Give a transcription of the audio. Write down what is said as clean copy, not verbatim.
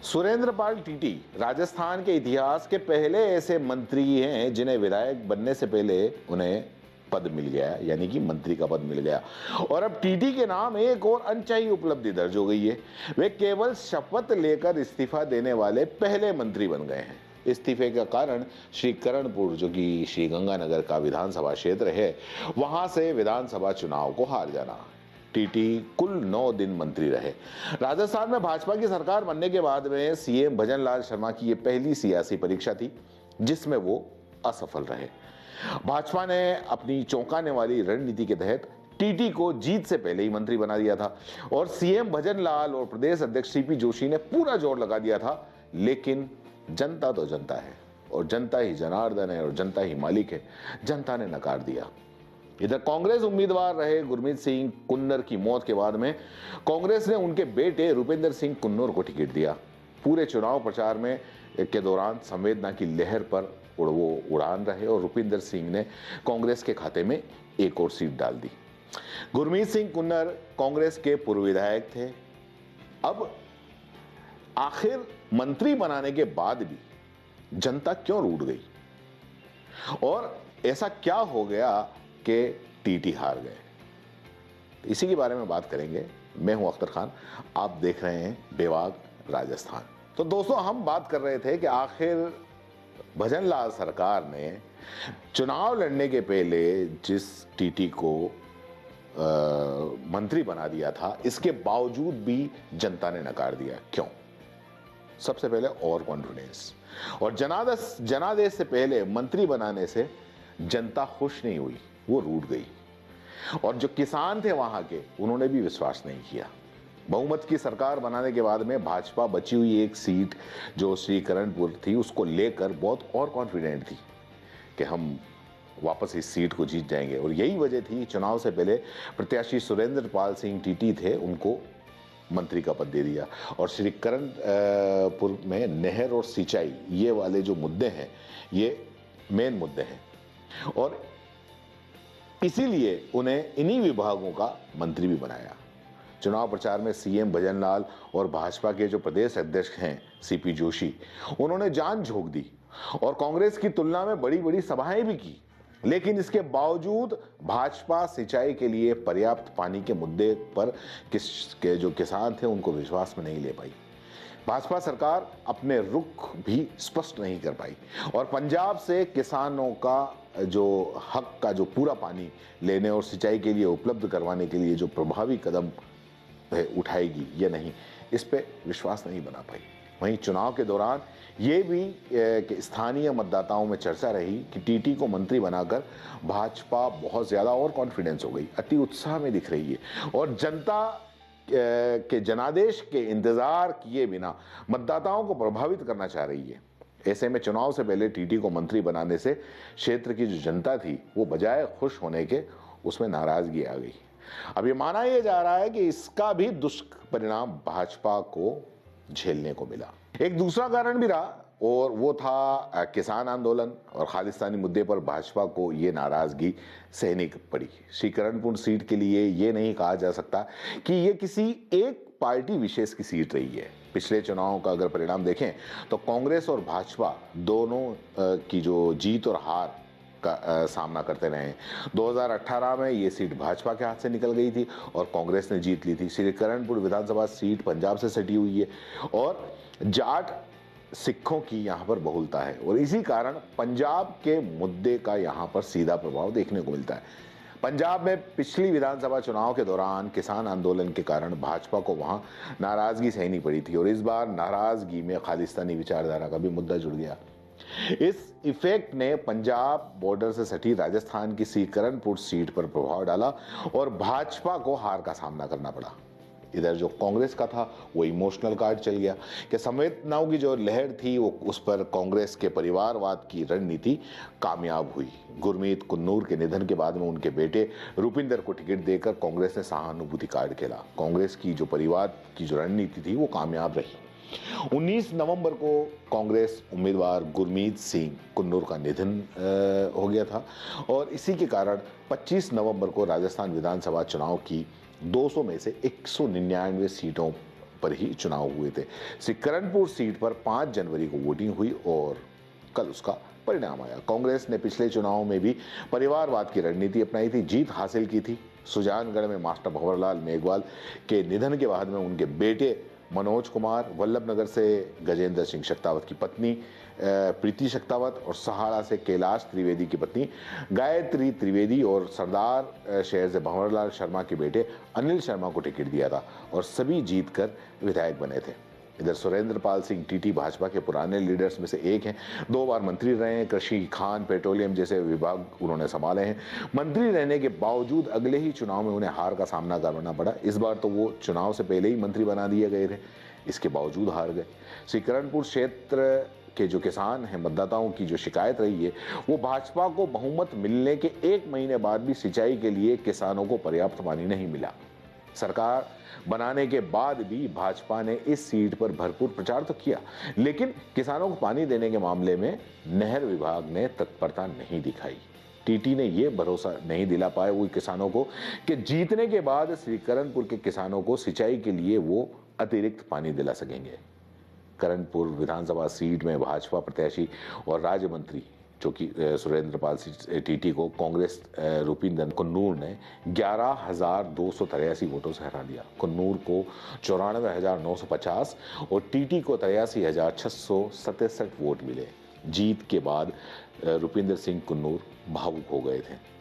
सुरेंद्र पाल TT Rajasthan के इतिहास के पहले ऐसे मंत्री हैं जिन्हें विधायक बनने से पहले उन्हें पद मिल गया, यानी कि मंत्री का पद मिल गया। और अब टीटी के नाम एक और अनचाही उपलब्धि दर्ज हो गई है। वे केवल शपथ लेकर इस्तीफा देने वाले पहले मंत्री बन गए हैं। इस्तीफे का कारण श्री करणपुर, जो कि श्री गंगानगर का विधानसभा क्षेत्र है, वहां से विधानसभा चुनाव को हार जाना। टीटी कुल 9 दिन मंत्री रहे। राजस्थान में भाजपा की सरकार बनने के बाद में सीएम भजन लाल शर्मा की यह पहली सियासी परीक्षा थी जिसमें वो असफल रहे। भाजपा ने अपनी चौंकाने वाली रणनीति के तहत टीटी को जीत से पहले ही मंत्री बना दिया था और सीएम भजन लाल और प्रदेश अध्यक्ष सीपी जोशी ने पूरा जोर लगा दिया था। लेकिन जनता तो जनता है और जनता ही जनार्दन है और जनता ही मालिक है। जनता ने नकार दिया। इधर कांग्रेस उम्मीदवार रहे गुरमीत सिंह कुन्नर की मौत के बाद में कांग्रेस ने उनके बेटे रुपिंदर सिंह कुन्नर को टिकट दिया। पूरे चुनाव प्रचार में के दौरान संवेदना की लहर पर वो उड़ान रहे और रुपिंदर सिंह ने कांग्रेस के खाते में एक और सीट डाल दी। गुरमीत सिंह कुन्नर कांग्रेस के पूर्व विधायक थे। अब आखिर मंत्री बनाने के बाद भी जनता क्यों रूठ गई और ऐसा क्या हो गया कि टीटी हार गए? इसी के बारे में बात करेंगे। मैं हूं अख्तर खान, आप देख रहे हैं बेवाग राजस्थान। तो दोस्तों, हम बात कर रहे थे कि आखिर भजन लाल सरकार ने चुनाव लड़ने के पहले जिस टीटी को मंत्री बना दिया था, इसके बावजूद भी जनता ने नकार दिया। क्यों? सबसे पहले ओवर कॉन्फिडेंस और जनादेश से पहले मंत्री बनाने से जनता खुश नहीं हुई, वो रूठ गई। और जो किसान थे वहां के, उन्होंने भी विश्वास नहीं किया। बहुमत की सरकार बनाने के बाद में भाजपा बची हुई एक सीट जो श्री करणपुर थी, उसको लेकर बहुत और कॉन्फिडेंट थी कि हम वापस इस सीट को जीत जाएंगे। और यही वजह थी, चुनाव से पहले प्रत्याशी सुरेंद्र पाल सिंह टीटी थे, उनको मंत्री का पद दे दिया। और श्री करणपुर में नहर और सिंचाई, ये वाले जो मुद्दे हैं, ये मेन मुद्दे हैं और इसीलिए उन्हें इन्हीं विभागों का मंत्री भी बनाया। चुनाव प्रचार में सीएम भजन लाल और भाजपा के जो प्रदेश अध्यक्ष हैं सीपी जोशी, उन्होंने जान झोंक दी और कांग्रेस की तुलना में बड़ी बड़ी सभाएं भी की। लेकिन इसके बावजूद भाजपा सिंचाई के लिए पर्याप्त पानी के मुद्दे पर के जो किसान थे उनको विश्वास में नहीं ले पाई। भाजपा सरकार अपने रुख भी स्पष्ट नहीं कर पाई और पंजाब से किसानों का जो हक का जो पूरा पानी लेने और सिंचाई के लिए उपलब्ध करवाने के लिए जो प्रभावी कदम उठाएगी या नहीं, इस पे विश्वास नहीं बना पाई। वहीं चुनाव के दौरान ये भी स्थानीय मतदाताओं में चर्चा रही कि टीटी को मंत्री बनाकर भाजपा बहुत ज्यादा और कॉन्फिडेंस हो गई, अति उत्साह में दिख रही है और जनता के जनादेश के इंतजार किए बिना मतदाताओं को प्रभावित करना चाह रही है। ऐसे में चुनाव से पहले टीटी को मंत्री बनाने से क्षेत्र की जो जनता थी, वो बजाय खुश होने के उसमें नाराजगी आ गई। अब ये माना यह जा रहा है कि इसका भी दुष्परिणाम भाजपा को झेलने को मिला। एक दूसरा कारण भी रहा और वो था किसान आंदोलन और खालिस्तानी मुद्दे पर भाजपा को ये नाराजगी सहनी पड़ी। श्री करणपुर सीट के लिए ये नहीं कहा जा सकता कि ये किसी एक पार्टी विशेष की सीट रही है। पिछले चुनाव का अगर परिणाम देखें तो कांग्रेस और भाजपा दोनों की जो जीत और हार का सामना करते रहे। 2018 में ये सीट भाजपा के हाथ से निकल गई थी और कांग्रेस ने जीत ली थी। श्री करणपुर विधानसभा सीट पंजाब से सटी हुई है और जाट सिखों की यहाँ पर बहुलता है और इसी कारण पंजाब के मुद्दे का यहाँ पर सीधा प्रभाव देखने को मिलता है। पंजाब में पिछली विधानसभा चुनाव के दौरान किसान आंदोलन के कारण भाजपा को वहां नाराजगी सहनी पड़ी थी और इस बार नाराजगी में खालिस्तानी विचारधारा का भी मुद्दा जुड़ गया। इस इफेक्ट ने पंजाब बॉर्डर से सटी राजस्थान की श्री करणपुर सीट पर प्रभाव डाला और भाजपा को हार का सामना करना पड़ा। इधर जो कांग्रेस का था वो इमोशनल कार्ड चल गया कि संवेदनाओं की जो लहर थी वो उस पर कांग्रेस के परिवारवाद की रणनीति कामयाब हुई। गुरमीत कुन्नूर के निधन के बाद में उनके बेटे रुपिंदर को टिकट देकर कांग्रेस ने सहानुभूति कार्ड खेला। कांग्रेस की जो परिवार की जो रणनीति थी वो कामयाब रही। 19 नवंबर को कांग्रेस उम्मीदवार गुरमीत सिंह कुन्नूर का निधन हो गया था और इसी के कारण 25 नवंबर को राजस्थान विधानसभा चुनाव की 200 में से 199 सीटों पर ही चुनाव हुए थे। सिकरनपुर सीट पर 5 जनवरी को वोटिंग हुई और कल उसका परिणाम आया। कांग्रेस ने पिछले चुनाव में भी परिवारवाद की रणनीति अपनाई थी, जीत हासिल की थी। सुजानगढ़ में मास्टर भंवरलाल मेघवाल के निधन के बाद में उनके बेटे मनोज कुमार, वल्लभनगर से गजेंद्र सिंह शेखावत की पत्नी प्रीति शेखावत और सहाड़ा से कैलाश त्रिवेदी की पत्नी गायत्री त्रिवेदी और सरदार शहर से भंवरलाल शर्मा के बेटे अनिल शर्मा को टिकट दिया था और सभी जीतकर विधायक बने थे। इधर सुरेंद्र पाल सिंह टीटी भाजपा के पुराने लीडर्स में से एक हैं। 2 बार मंत्री रहे हैं। कृषि, खान, पेट्रोलियम जैसे विभाग उन्होंने संभाले हैं। मंत्री रहने के बावजूद अगले ही चुनाव में उन्हें हार का सामना करना पड़ा। इस बार तो वो चुनाव से पहले ही मंत्री बना दिए गए थे, इसके बावजूद हार गए। सिकरनपुर क्षेत्र के जो किसान हैं, मतदाताओं की जो शिकायत रही है वो भाजपा को बहुमत मिलने के 1 महीने बाद भी सिंचाई के लिए किसानों को पर्याप्त पानी नहीं मिला। सरकार बनाने के बाद भी भाजपा ने इस सीट पर भरपूर प्रचार तो किया, लेकिन किसानों को पानी देने के मामले में नहर विभाग ने तत्परता नहीं दिखाई। टीटी ने यह भरोसा नहीं दिला पाए वो किसानों को कि जीतने के बाद श्रीकरणपुर के किसानों को सिंचाई के लिए वो अतिरिक्त पानी दिला सकेंगे। करणपुर विधानसभा सीट में भाजपा प्रत्याशी और राज्य मंत्री जो कि सुरेंद्र पाल टीटी को कांग्रेस रूपिंदर कुन्नूर ने 11,283 वोटों से हरा दिया। कुन्नूर को 94,950 और टीटी को 83,667 वोट मिले। जीत के बाद रूपिंदर सिंह कुन्नूर भावुक हो गए थे।